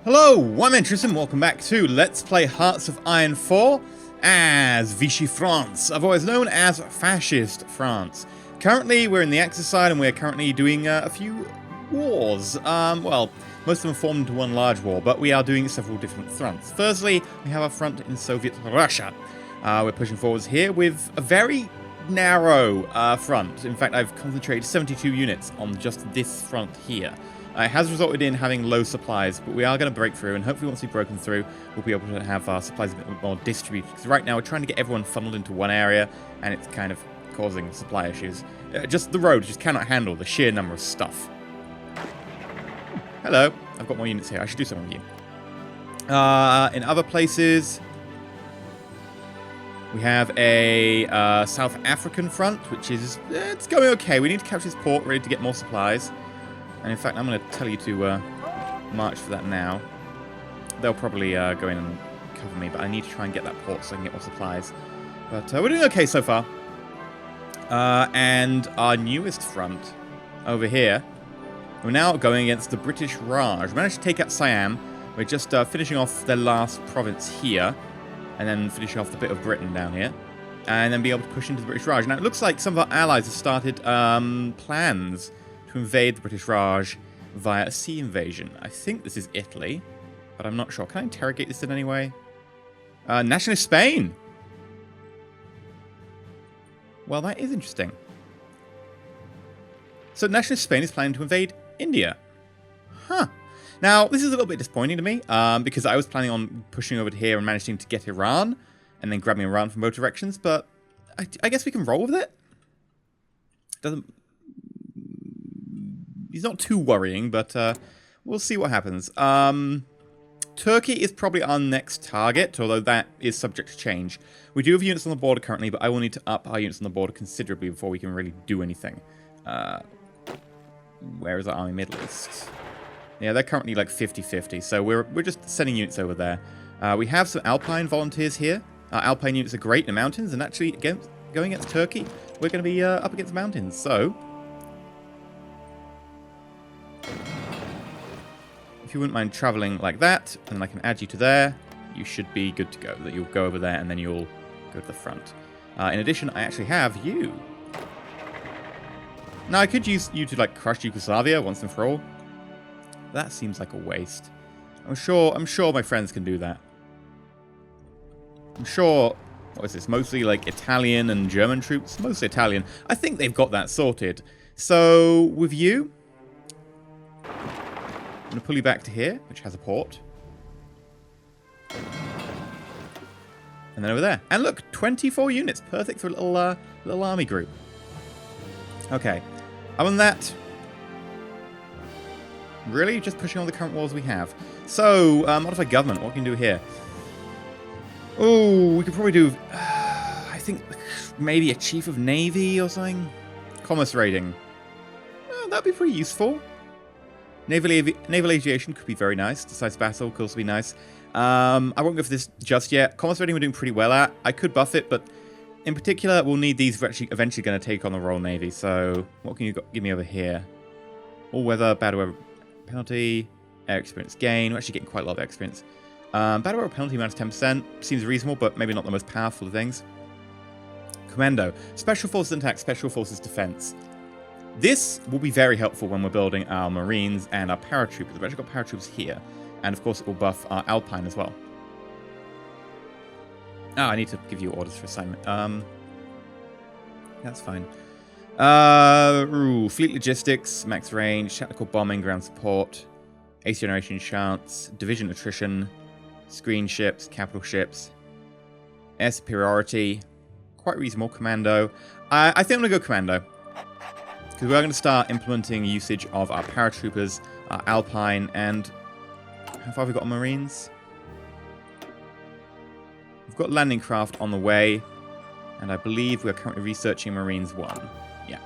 Hello, I'm EnterElysium, welcome back to Let's Play Hearts of Iron 4 as Vichy France, otherwise known as Fascist France. Currently, we're in the Axis side and we're currently doing a few wars. Well, most of them formed into one large war, but we are doing several different fronts. Firstly, we have a front in Soviet Russia. We're pushing forwards here with a very narrow front. In fact, I've concentrated 72 units on just this front here. It has resulted in having low supplies, but we are going to break through, and hopefully once we've broken through, we'll be able to have our supplies a bit more distributed. Because right now we're trying to get everyone funneled into one area, and it's kind of causing supply issues. Just the road just cannot handle the sheer number of stuff. Hello, I've got more units here. I should do something with you. In other places, we have a South African front, which is it's going okay. We need to capture this port, ready to get more supplies. And in fact, I'm going to tell you to march for that now. They'll probably go in and cover me, but I need to try and get that port so I can get more supplies. But we're doing okay so far. And our newest front over here, we're now going against the British Raj. We managed to take out Siam. We're just finishing off their last province here, and then finishing off the bit of Britain down here, and then be able to push into the British Raj. Now, it looks like some of our allies have started plans to invade the British Raj via a sea invasion. I think this is Italy, but I'm not sure. Can I interrogate this in any way? Nationalist Spain! Well, that is interesting. So Nationalist Spain is planning to invade India. Huh. Now, this is a little bit disappointing to me, because I was planning on pushing over to here and managing to get Iran, and then grabbing Iran from both directions, but I guess we can roll with it. Doesn't... He's not too worrying, but we'll see what happens. Turkey is probably our next target, although that is subject to change. We do have units on the border currently, but I will need to up our units on the border considerably before we can really do anything. Where is our army? Middle East. Yeah, they're currently like 50-50, so we're just sending units over there. We have some Alpine volunteers here. Alpine units are great in the mountains, and actually, again, going against Turkey, we're going to be up against the mountains, so... If you wouldn't mind traveling like that, and then I can add you to there, you should be good to go. That you'll go over there, and then you'll go to the front. In addition, I actually have you. Now, I could use you to, like, crush Yugoslavia once and for all. That seems like a waste. I'm sure my friends can do that. I'm sure, what is this, mostly, like, Italian and German troops? Mostly Italian. I think they've got that sorted. So, with you... I'm going to pull you back to here, which has a port. And then over there. And look, 24 units. Perfect for a little army group. Okay. Other than that, really just pushing on the current wars we have. So, modify government. What can we do here? Oh, we could probably do, I think, maybe a chief of navy or something. Commerce rating. Well, that'd be pretty useful. Naval aviation could be very nice. Decisive battle could also be nice. I won't go for this just yet. Commerce rating we're doing pretty well at. I could buff it, but in particular, we'll need these. We're actually eventually going to take on the Royal Navy. So, what can you give me over here? All weather, bad weather penalty, air experience gain. We're actually getting quite a lot of experience. Bad weather penalty minus 10% seems reasonable, but maybe not the most powerful of things. Commando, special forces attack, special forces defense. This will be very helpful when we're building our Marines and our paratroopers. We've actually got paratroopers here. And of course, it will buff our Alpine as well. I need to give you orders for assignment. That's fine. Fleet logistics, max range, tactical bombing, ground support, ace generation chance, division attrition, screen ships, capital ships, air superiority, quite reasonable. Commando. I think I'm going to go commando. Because we're going to start implementing usage of our paratroopers, our Alpine, and how far have we got on Marines? We've got landing craft on the way, and I believe we're currently researching Marines 1. Yeah.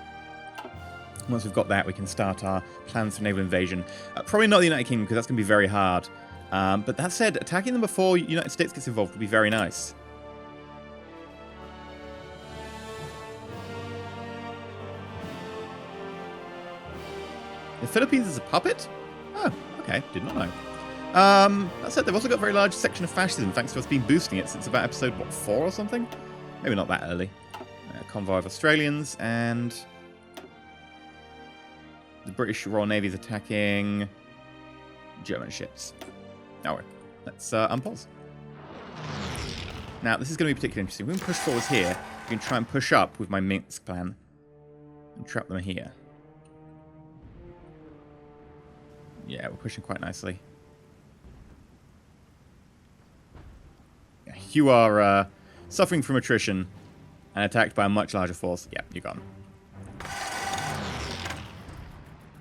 Once we've got that, we can start our plans for naval invasion. Probably not the United Kingdom, because that's going to be very hard. But that said, attacking them before the United States gets involved would be very nice. The Philippines is a puppet? Oh, okay. Did not know. That said, they've also got a very large section of fascism, thanks to us been boosting it since about episode, what, 4 or something? Maybe not that early. Convoy of Australians, and the British Royal Navy is attacking German ships. Now, let's unpause. Now, this is going to be particularly interesting. We can push forwards here. We can try and push up with my Minsk plan and trap them here. Yeah, we're pushing quite nicely. Yeah, you are suffering from attrition and attacked by a much larger force. Yeah, you're gone.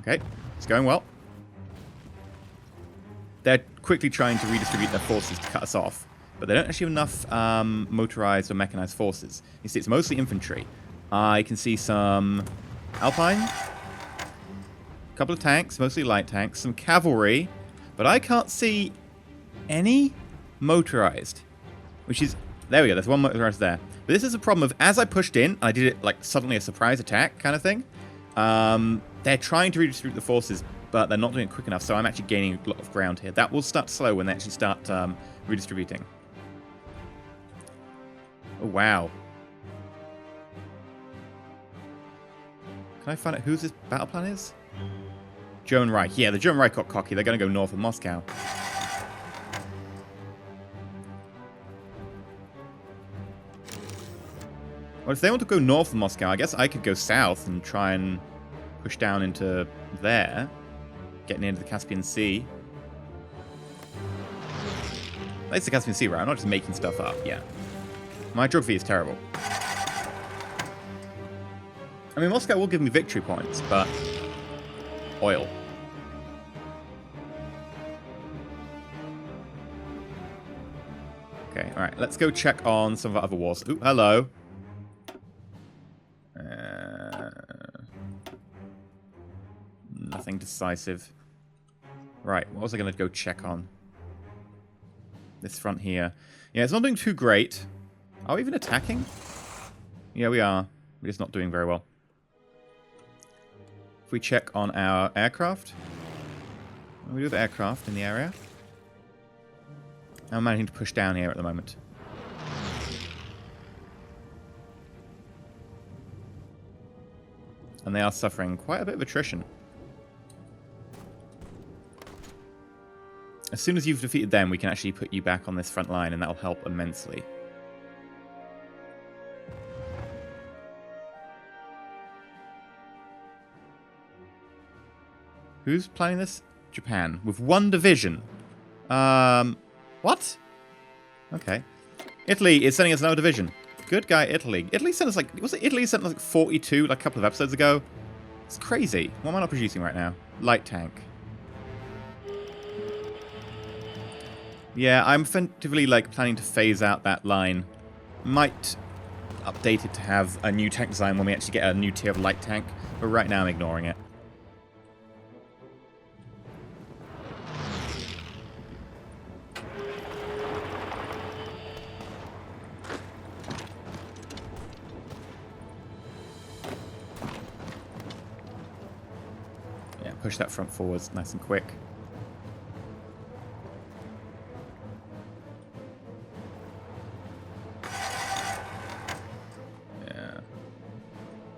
Okay, it's going well. They're quickly trying to redistribute their forces to cut us off, but they don't actually have enough motorized or mechanized forces. You see, it's mostly infantry. I can see some Alpine, a couple of tanks, mostly light tanks, some cavalry, but I can't see any motorized, which is... There we go, there's one motorized there. But this is a problem of, as I pushed in, I did it like suddenly a surprise attack kind of thing. They're trying to redistribute the forces, but they're not doing it quick enough, so I'm actually gaining a lot of ground here. That will start slow when they actually start redistributing. Oh, wow. Can I find out whose this battle plan is? German Reich. Yeah, the German Reich got cocky. They're going to go north of Moscow. Well, if they want to go north of Moscow, I guess I could go south and try and push down into there. Getting into the Caspian Sea. That's the Caspian Sea, right? I'm not just making stuff up, yeah. My geography is terrible. I mean, Moscow will give me victory points, but... oil. Okay, alright. Let's go check on some of our other wars. Ooh, hello. Nothing decisive. Right, what was I going to go check on? This front here. Yeah, it's not doing too great. Are we even attacking? Yeah, we are. We're just not doing very well. If we check on our aircraft. We do have aircraft in the area. I'm managing to push down here at the moment. And they are suffering quite a bit of attrition. As soon as you've defeated them, we can actually put you back on this front line, and that'll help immensely. Who's planning this? Japan. With 1 division. What? Okay. Italy is sending us another division. Good guy, Italy. Italy sent us like... Was it Italy sent us like 42 like a couple of episodes ago? It's crazy. What am I not producing right now? Light tank. Yeah, I'm effectively like planning to phase out that line. Might update it to have a new tank design when we actually get a new tier of light tank, but right now I'm ignoring it. Yeah, push that front forwards nice and quick.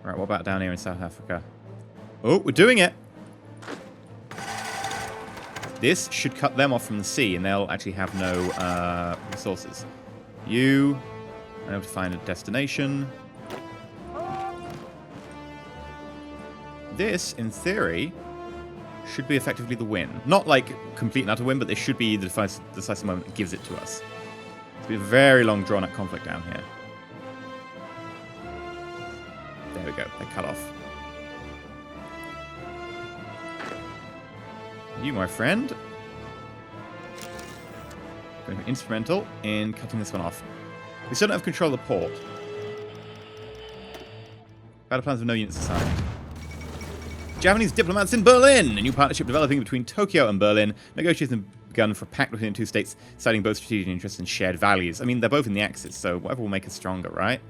Right, what about down here in South Africa? Oh, we're doing it! This should cut them off from the sea, and they'll actually have no resources. You are able to find a destination. This, in theory, should be effectively the win. Not like complete and utter win, but this should be the decisive moment that gives it to us. It's been a very long, drawn-out conflict down here. There we go. They cut off. You, my friend, going to be instrumental in cutting this one off. We still don't have control of the port. Battle plans with no units assigned. Japanese diplomats in Berlin! A new partnership developing between Tokyo and Berlin. Negotiations have begun for a pact between the two states, citing both strategic interests and shared values. I mean, they're both in the Axis, so whatever will make us stronger, right?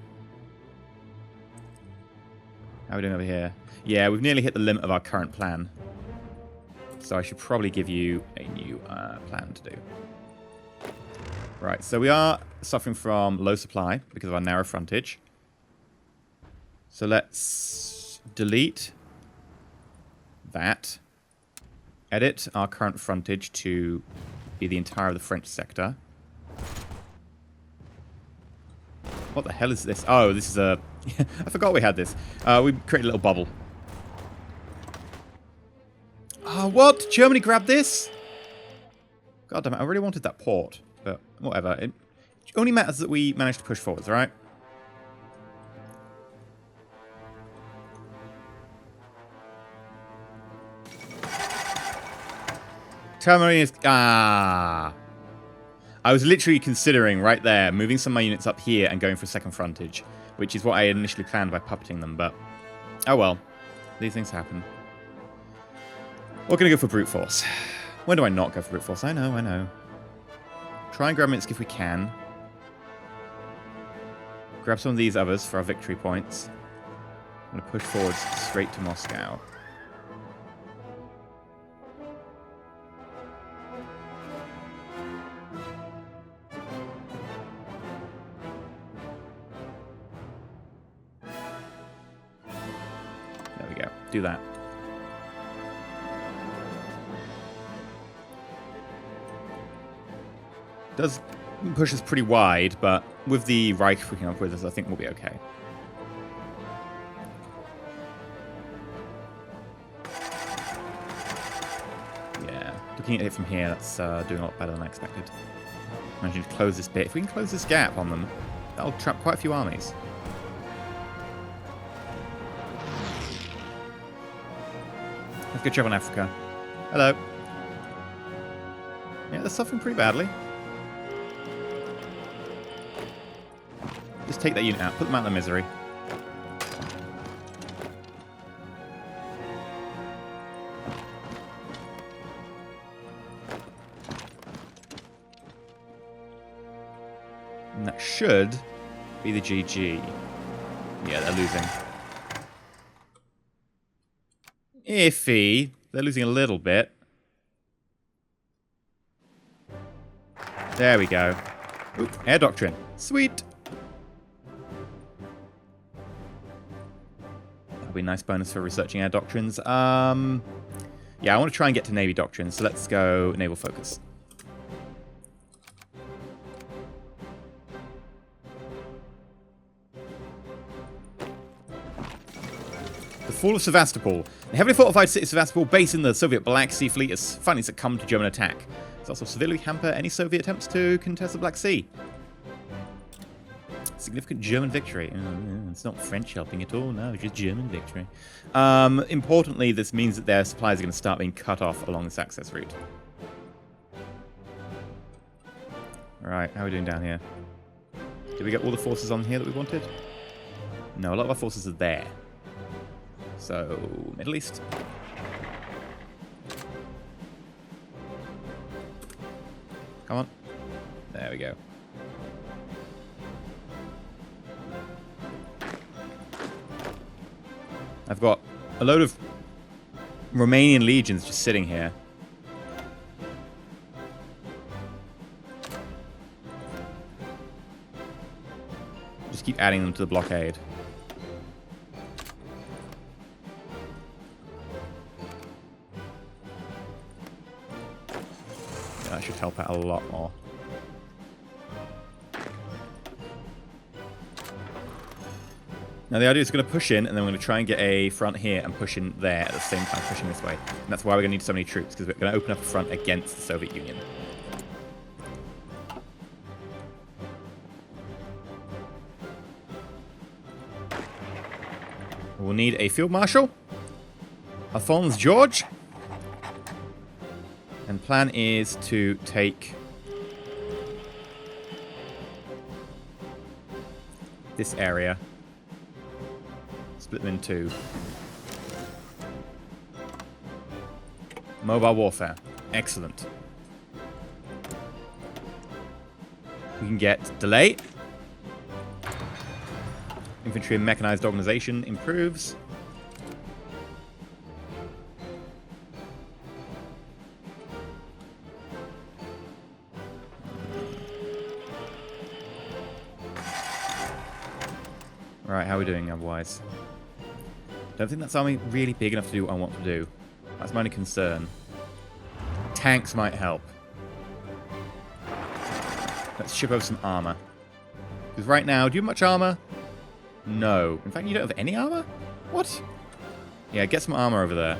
How are we doing over here? Yeah, we've nearly hit the limit of our current plan. So I should probably give you a new plan to do. Right, so we are suffering from low supply because of our narrow frontage. So let's delete that. Edit our current frontage to be the entire of the French sector. What the hell is this? Oh, this is a... I forgot we had this. We created a little bubble. Oh, what? Germany grabbed this? God damn it, I really wanted that port. But whatever. It only matters that we managed to push forwards, right? Terminating is... Ah. I was literally considering right there moving some of my units up here and going for a second frontage, which is what I initially planned by puppeting them, but oh well. These things happen. We're going to go for brute force. When do I not go for brute force? I know. Try and grab Minsk if we can. Grab some of these others for our victory points. I'm going to push forwards straight to Moscow. There we go. Do that. Does push us pretty wide, but with the Reich freaking up with us, I think we'll be okay. Yeah, looking at it from here, that's doing a lot better than I expected. Managing to close this bit. If we can close this gap on them, that'll trap quite a few armies. Let's go check on Africa. Hello. Yeah, they're suffering pretty badly. Just take that unit out. Put them out of their misery. And that should be the GG. Yeah, they're losing. Iffy. They're losing a little bit. There we go. Ooh, air doctrine. Sweet. That'll be a nice bonus for researching air doctrines. Yeah, I want to try and get to Navy doctrines, so let's go naval focus. The fall of Sevastopol. The heavily fortified city of Sevastopol, base in the Soviet Black Sea Fleet, has finally succumbed to German attack. It's also severely hamper any Soviet attempts to contest the Black Sea. Significant German victory. It's not French helping at all, no, it's just German victory. Importantly, this means that their supplies are going to start being cut off along this access route. Alright, how are we doing down here? Did we get all the forces on here that we wanted? No, a lot of our forces are there. So, Middle East. Come on. There we go. I've got a load of Romanian legions just sitting here. Just keep adding them to the blockade. Yeah, that should help out a lot more. Now the idea is going to push in, and then we're going to try and get a front here and push in there at the same time, pushing this way. And that's why we're going to need so many troops, because we're going to open up a front against the Soviet Union. We'll need a field marshal, Alphonse George, and plan is to take this area. Split them in two. Mobile warfare. Excellent. We can get delay. Infantry and mechanized organization improves. Right, how are we doing otherwise? Don't think that's army really big enough to do what I want to do. That's my only concern. Tanks might help. Let's ship over some armor. Because right now, do you have much armor? No. In fact, you don't have any armor? What? Yeah, get some armor over there.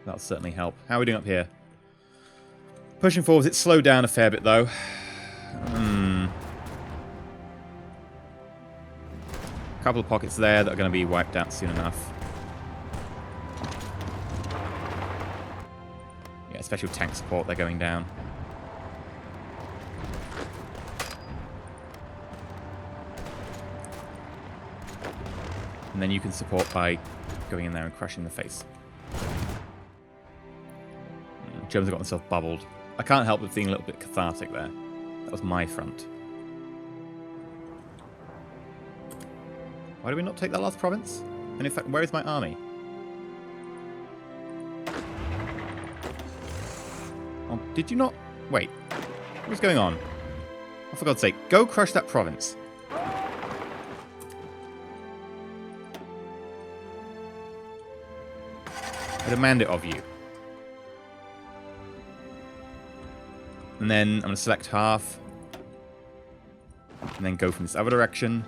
That'll certainly help. How are we doing up here? Pushing forwards, it's slowed down a fair bit though. A couple of pockets there that are going to be wiped out soon enough. Yeah, especially with tank support, they're going down. And then you can support by going in there and crushing the face. Germans have got themselves bubbled. I can't help but feeling a little bit cathartic there. That was my front. Why do we not take that last province? And in fact, where is my army? Oh, did you not? Wait. What's going on? Oh, for God's sake, go crush that province. I demand it of you. And then I'm going to select half. And then go from this other direction.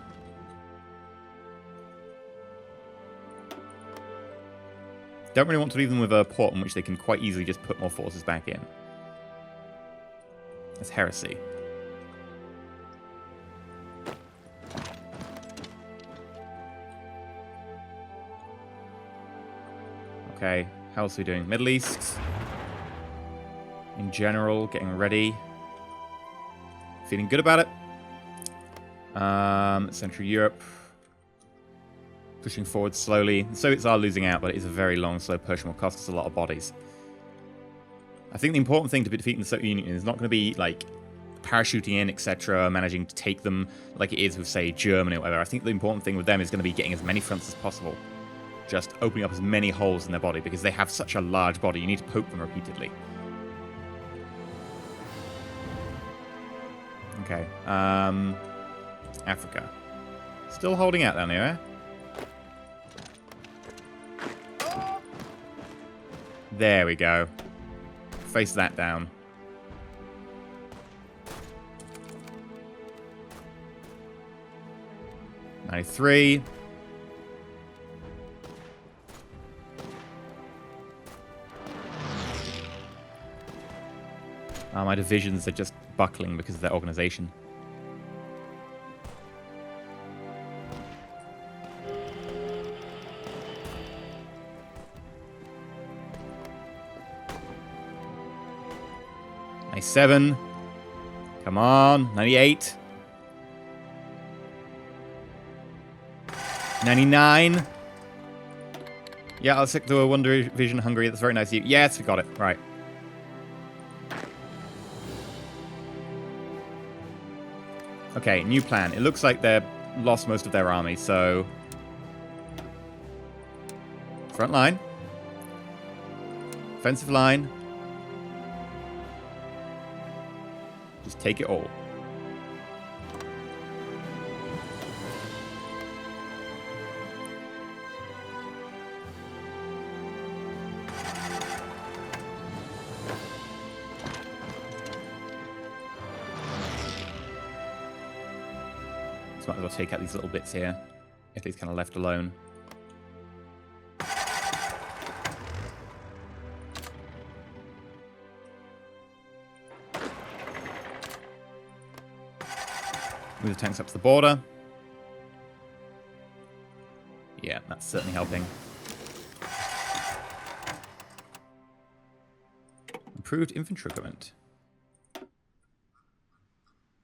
Don't really want to leave them with a port in which they can quite easily just put more forces back in. That's heresy. Okay, how else are we doing? Middle East. In general, getting ready. Feeling good about it. Central Europe. Pushing forward slowly. The Soviets are losing out, but it is a very long, slow push and will cost us a lot of bodies. I think the important thing to defeating the Soviet Union is not going to be, like, parachuting in, etc., managing to take them like it is with, say, Germany or whatever. I think the important thing with them is going to be getting as many fronts as possible. Just opening up as many holes in their body, because they have such a large body. You need to poke them repeatedly. Okay. Africa. Still holding out down here, eh? There we go. Face that down. '93. My divisions are just buckling because of their organization. '97. Come on. '98. '99. Yeah, I'll stick to a Wonder Vision Hungary. That's very nice of you. Yes, we got it. Right. Okay, new plan. It looks like they've lost most of their army, so... Front line. Offensive line. Just take it all. Might as well take out these little bits here. Italy's kind of left alone. Move the tanks up to the border. Yeah, that's certainly helping. Improved infantry equipment.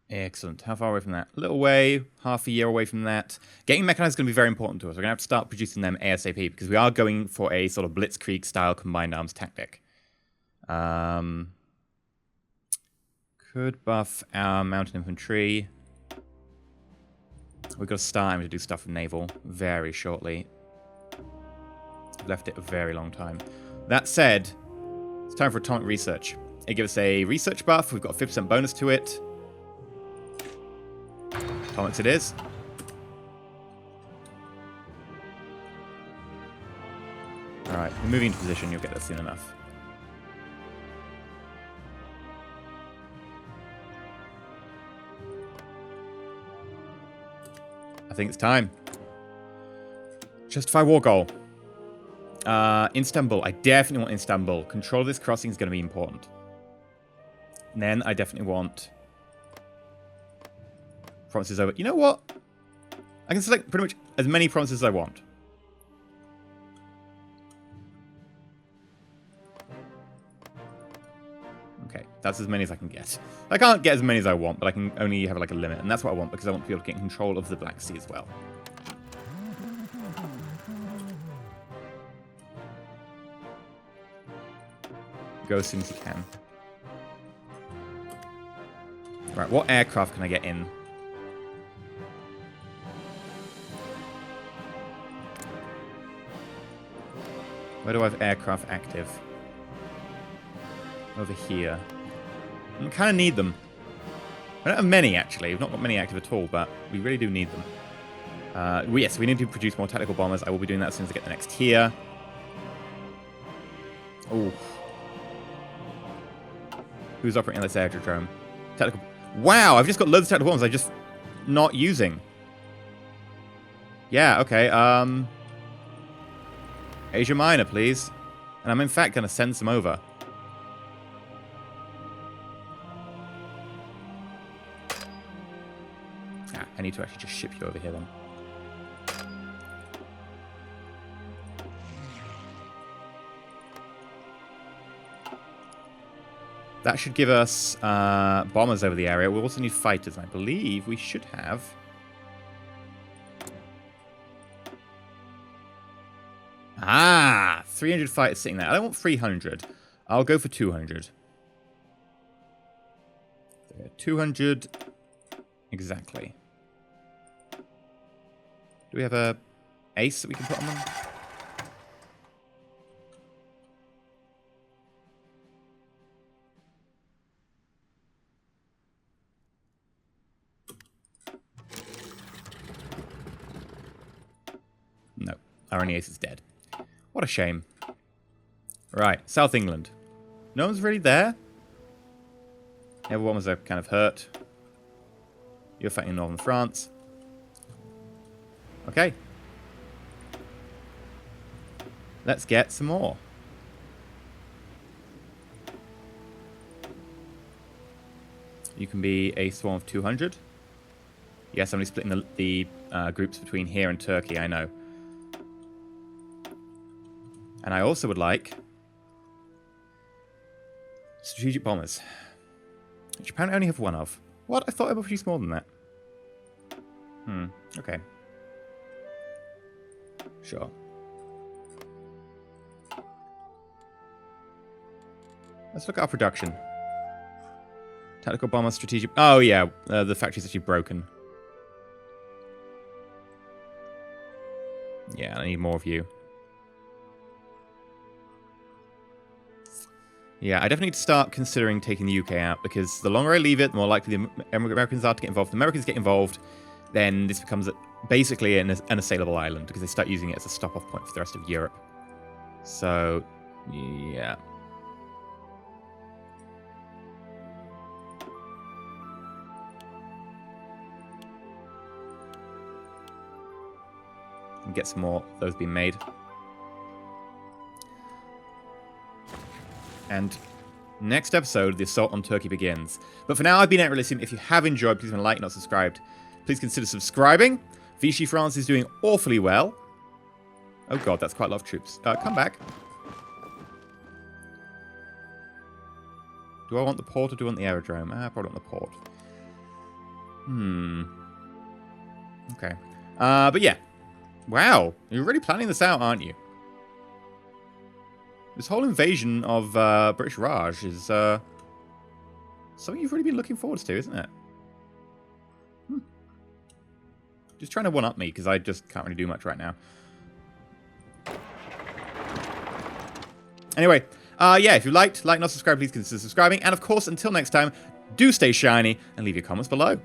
Excellent. How far away from that? A little way, half a year away from that. Getting mechanized is going to be very important to us. We're going to have to start producing them ASAP because we are going for a sort of blitzkrieg style combined arms tactic. Could buff our mountain infantry. We've got to start having to do stuff with naval very shortly. We've left it a very long time. That said, it's time for atomic research. It gives us a research buff. We've got a 50% bonus to it. Atomics it is. Alright, we're moving into position. You'll get that soon enough. I think it's time. Justify war goal. Istanbul. I definitely want Istanbul. Control of this crossing is going to be important. And then I definitely want provinces over. You know what? I can select pretty much as many provinces as I want. Okay, that's as many as I can get. I can't get as many as I want, but I can only have like a limit. And that's what I want because I want to be able to get control of the Black Sea as well. Go as soon as you can. Right, what aircraft can I get in? Where do I have aircraft active? Over here. I kind of need them. I don't have many, actually. We've not got many active at all, but we really do need them. Yes, we need to produce more tactical bombers. I will be doing that as soon as I get the next tier. Oh. Who's operating this aerodrome? Tactical. Wow, I've just got loads of tactical bombs I'm just not using. Yeah, okay. Asia Minor, please. And I'm in fact going to send some over. Ah, I need to actually just ship you over here then. That should give us bombers over the area. We'll also need fighters. I believe we should have. Ah, 300 fighters sitting there. I don't want 300. I'll go for 200. 200 exactly. Do we have a ace that we can put on them? No, our only ace is dead. What a shame. Right, South England. No one's really there. Everyone was kind of hurt. You're fighting in northern France. Okay. Let's get some more. You can be a swarm of 200. Yes, I'm only splitting the groups between here and Turkey, I know. And I also would like strategic bombers, which apparently I only have one of. What? I thought I would produce more than that. Okay. Sure. Let's look at our production. Tactical bomber, strategic... Oh, yeah. The factory's actually broken. Yeah, I need more of you. Yeah, I definitely need to start considering taking the UK out, because the longer I leave it, the more likely the Americans are to get involved. If the Americans get involved, then this becomes basically an unassailable island, because they start using it as a stop-off point for the rest of Europe. So, yeah. And get some more of those being made. And next episode, the assault on Turkey begins. But for now, I've been EnterElysium. If you have enjoyed, please like, not subscribed. Please consider subscribing. Vichy France is doing awfully well. Oh god, that's quite a lot of troops. Come back. Do I want the port or do I want the aerodrome? I probably want the port. Okay. But yeah. Wow. You're really planning this out, aren't you? This whole invasion of British Raj is something you've really been looking forward to, isn't it? Just trying to one-up me, because I just can't really do much right now. Anyway, yeah, if you like, not subscribed, please consider subscribing. And of course, until next time, do stay shiny and leave your comments below.